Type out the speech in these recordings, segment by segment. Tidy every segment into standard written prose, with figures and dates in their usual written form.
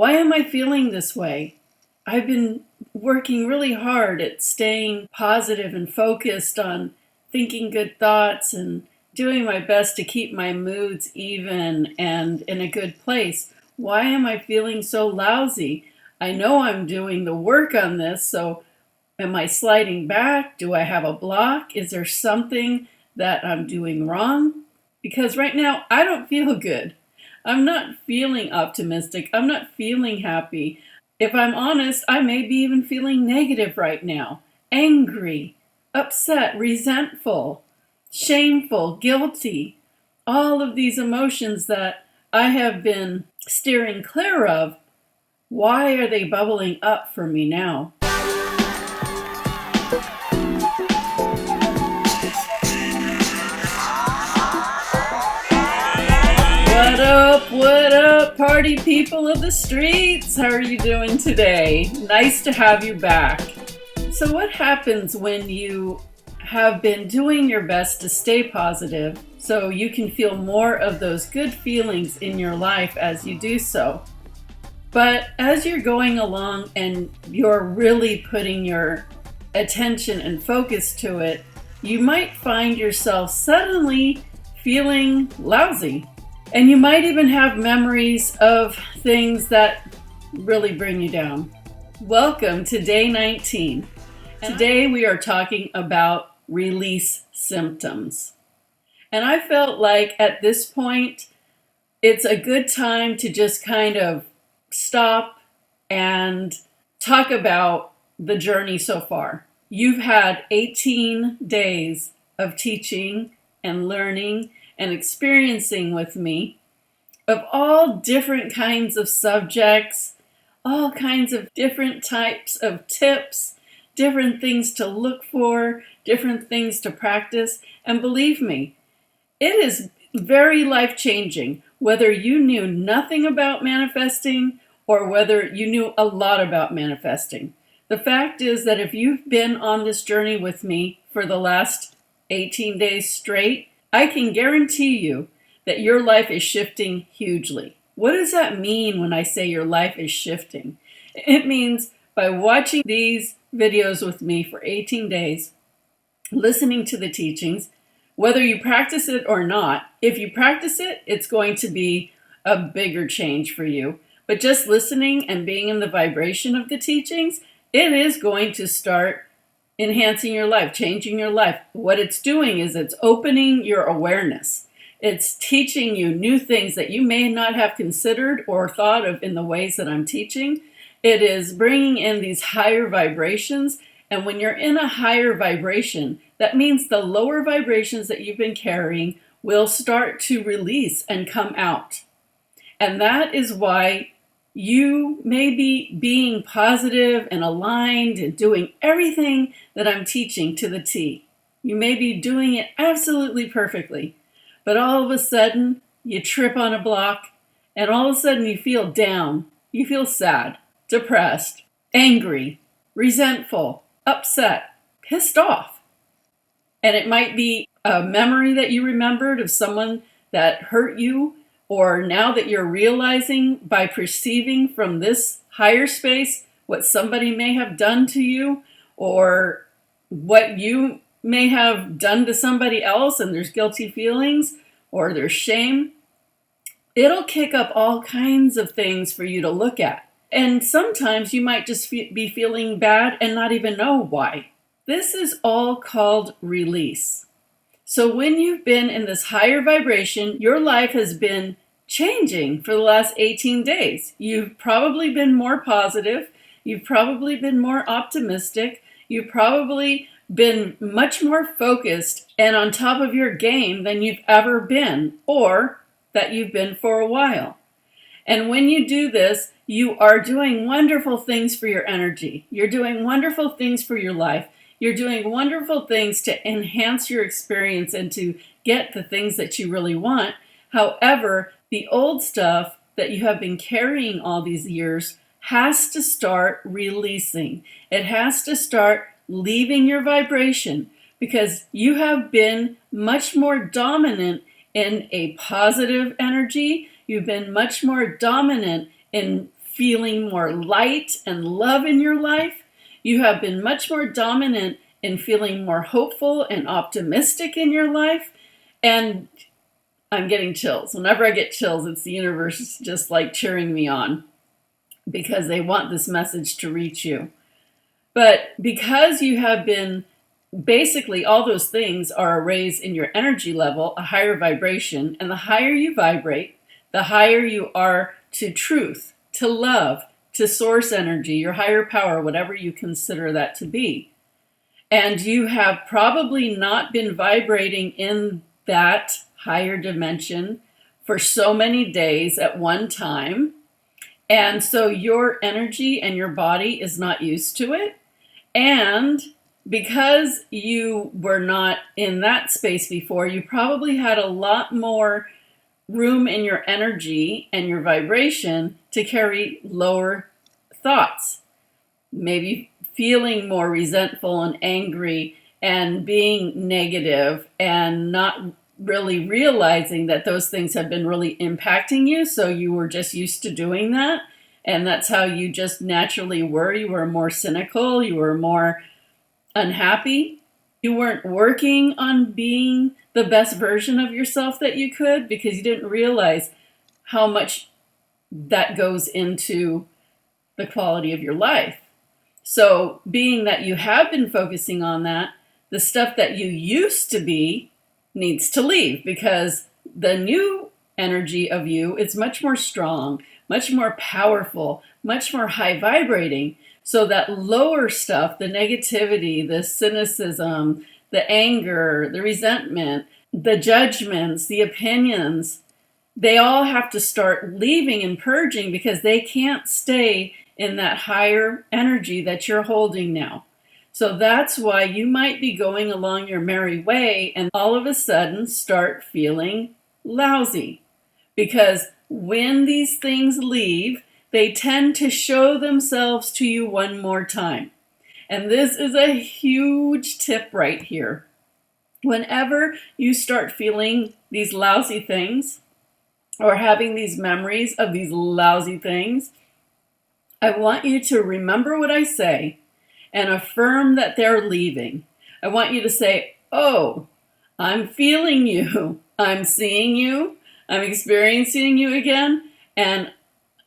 Why am I feeling this way? I've been working really hard at staying positive and focused on thinking good thoughts and doing my best to keep my moods even and in a good place. Why am I feeling so lousy? I know I'm doing the work on this, so am I sliding back? Do I have a block? Is there something that I'm doing wrong? Because right now I don't feel good. I'm not feeling optimistic. I'm not feeling happy. If I'm honest, I may be even feeling negative right now. Angry, upset, resentful, shameful, guilty. All of these emotions that I have been steering clear of, why are they bubbling up for me now? What up, party people of the streets? How are you doing today? Nice to have you back. So what happens when you have been doing your best to stay positive so you can feel more of those good feelings in your life as you do so? But as you're going along and you're really putting your attention and focus to it, you might find yourself suddenly feeling lousy. And you might even have memories of things that really bring you down. Welcome to day 19. Today we are talking about release symptoms. And I felt like at this point, it's a good time to just kind of stop and talk about the journey so far. You've had 18 days of teaching and learning and experiencing with me of all different kinds of subjects, all kinds of different types of tips, different things to look for, different things to practice. And believe me, it is very life-changing, whether you knew nothing about manifesting or whether you knew a lot about manifesting. The fact is that if you've been on this journey with me for the last 18 days straight, I can guarantee you that your life is shifting hugely. What does that mean when I say your life is shifting? It means by watching these videos with me for 18 days, listening to the teachings, whether you practice it or not, if you practice it, it's going to be a bigger change for you. But just listening and being in the vibration of the teachings, it is going to start enhancing your life, changing your life. What it's doing is it's opening your awareness. It's teaching you new things that you may not have considered or thought of in the ways that I'm teaching. It is bringing in these higher vibrations. And when you're in a higher vibration, that means the lower vibrations that you've been carrying will start to release and come out. And that is why you may be being positive and aligned and doing everything that I'm teaching to the T. You may be doing it absolutely perfectly, but all of a sudden you trip on a block and all of a sudden you feel down, you feel sad, depressed, angry, resentful, upset, pissed off. And it might be a memory that you remembered of someone that hurt you, or now that you're realizing by perceiving from this higher space what somebody may have done to you, or what you may have done to somebody else, and there's guilty feelings or there's shame. It'll kick up all kinds of things for you to look at. And sometimes you might just be feeling bad and not even know why. This is all called release. So when you've been in this higher vibration, your life has been changing for the last 18 days. You've probably been more positive. You've probably been more optimistic. You've probably been much more focused and on top of your game than you've ever been, or that you've been for a while. And when you do this, you are doing wonderful things for your energy. You're doing wonderful things for your life. You're doing wonderful things to enhance your experience and to get the things that you really want. However, the old stuff that you have been carrying all these years has to start releasing. It has to start leaving your vibration, because you have been much more dominant in a positive energy. You've been much more dominant in feeling more light and love in your life. You have been much more dominant in feeling more hopeful and optimistic in your life. And I'm getting chills. Whenever I get chills, it's the universe just like cheering me on because they want this message to reach you. But because you have been basically all those things are a raise in your energy level, a higher vibration, and the higher you vibrate, the higher you are to truth, to love, to source energy, your higher power, whatever you consider that to be. And you have probably not been vibrating in that higher dimension for so many days at one time. And so your energy and your body is not used to it. And because you were not in that space before, you probably had a lot more room in your energy and your vibration to carry lower thoughts. Maybe feeling more resentful and angry and being negative and not really realizing that those things have been really impacting you. So you were just used to doing that. And that's how you just naturally were. You were more cynical. You were more unhappy. You weren't working on being the best version of yourself that you could because you didn't realize how much that goes into the quality of your life. So being that you have been focusing on that, the stuff that you used to be needs to leave because the new energy of you is much more strong, much more powerful, much more high vibrating. So that lower stuff, the negativity, the cynicism, the anger, the resentment, the judgments, the opinions, they all have to start leaving and purging because they can't stay in that higher energy that you're holding now. So that's why you might be going along your merry way and all of a sudden start feeling lousy. Because when these things leave, they tend to show themselves to you one more time. And this is a huge tip right here. Whenever you start feeling these lousy things or having these memories of these lousy things, I want you to remember what I say and affirm that they're leaving. I want you to say, oh, I'm feeling you. I'm seeing you. I'm experiencing you again. And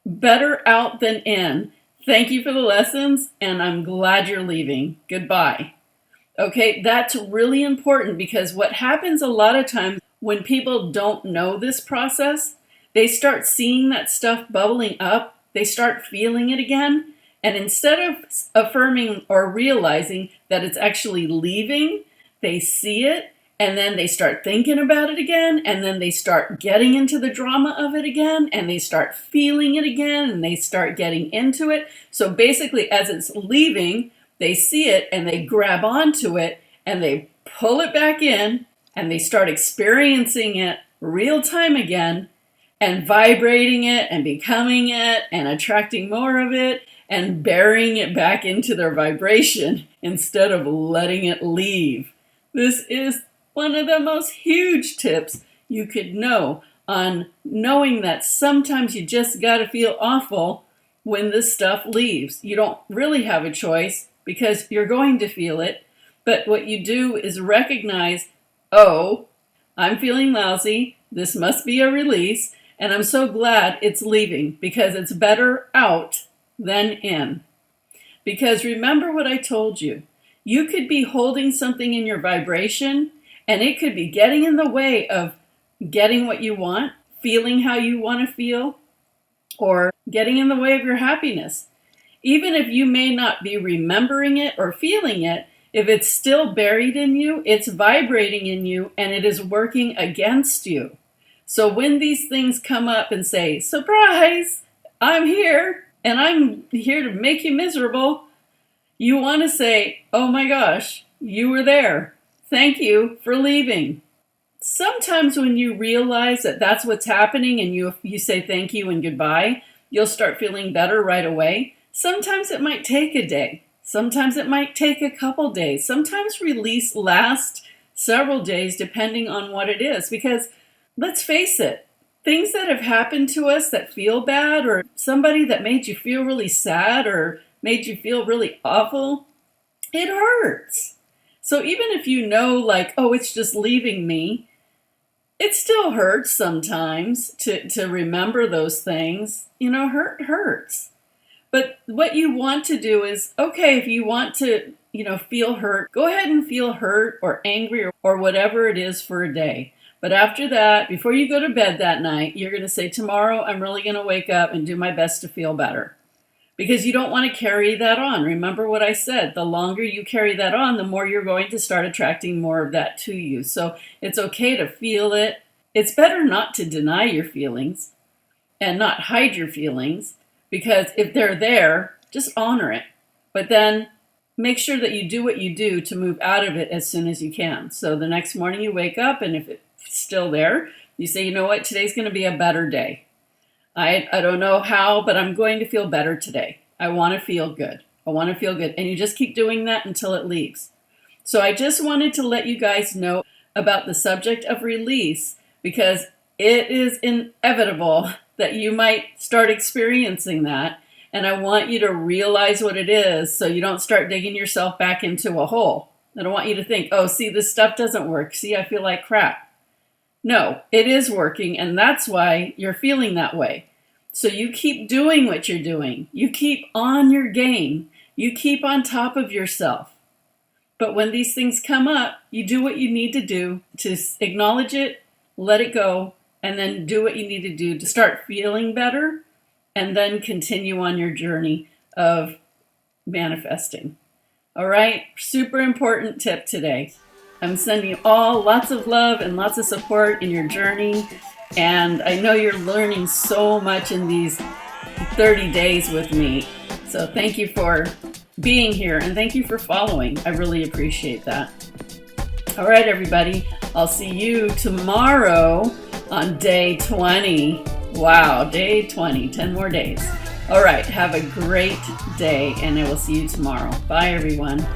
better out than in. Thank you for the lessons, and I'm glad you're leaving. Goodbye. Okay, that's really important because what happens a lot of times when people don't know this process, they start seeing that stuff bubbling up. They start feeling it again. And instead of affirming or realizing that it's actually leaving, they see it and then they start thinking about it again. And then they start getting into the drama of it again. And they start feeling it again. And they start getting into it. So basically, as it's leaving, they see it and they grab onto it and they pull it back in and they start experiencing it real time again and vibrating it and becoming it and attracting more of it and burying it back into their vibration instead of letting it leave. This is one of the most huge tips you could know on knowing that sometimes you just got to feel awful when this stuff leaves. You don't really have a choice because you're going to feel it. But what you do is recognize, oh, I'm feeling lousy. This must be a release. And I'm so glad it's leaving because it's better out than in. Because remember what I told you. You could be holding something in your vibration and it could be getting in the way of getting what you want, feeling how you want to feel, or getting in the way of your happiness. Even if you may not be remembering it or feeling it, if it's still buried in you, it's vibrating in you and it is working against you. So when these things come up and say, surprise, I'm here and I'm here to make you miserable, you want to say, oh my gosh, you were there. Thank you for leaving. Sometimes when you realize that that's what's happening and you say thank you and goodbye, you'll start feeling better right away. Sometimes it might take a day. Sometimes it might take a couple days. Sometimes release lasts several days depending on what it is. Because let's face it, things that have happened to us that feel bad, or somebody that made you feel really sad or made you feel really awful, it hurts. So even if you know, like, oh, it's just leaving me, it still hurts sometimes to remember those things. Hurt hurts. But what you want to do is, okay, if you want to, feel hurt, go ahead and feel hurt or angry or whatever it is for a day. But after that, before you go to bed that night, you're going to say, tomorrow I'm really going to wake up and do my best to feel better. Because you don't want to carry that on. Remember what I said, the longer you carry that on, the more you're going to start attracting more of that to you. So it's okay to feel it. It's better not to deny your feelings and not hide your feelings, because if they're there, just honor it. But then make sure that you do what you do to move out of it as soon as you can. So the next morning you wake up, and if it's still there, you say, you know what, today's going to be a better day. I don't know how, but I'm going to feel better today. I want to feel good. I want to feel good. And you just keep doing that until it leaves. So I just wanted to let you guys know about the subject of release, because it is inevitable that you might start experiencing that. And I want you to realize what it is so you don't start digging yourself back into a hole. I don't want you to think, oh, see, this stuff doesn't work. See, I feel like crap. No, it is working, and that's why you're feeling that way. So you keep doing what you're doing. You keep on your game. You keep on top of yourself. But when these things come up, you do what you need to do to acknowledge it, let it go, and then do what you need to do to start feeling better, and then continue on your journey of manifesting. All right, super important tip today. I'm sending you all lots of love and lots of support in your journey. And I know you're learning so much in these 30 days with me. So thank you for being here, and thank you for following. I really appreciate that. All right, everybody. I'll see you tomorrow on day 20. Wow, day 20, 10 more days. All right, have a great day, and I will see you tomorrow. Bye, everyone.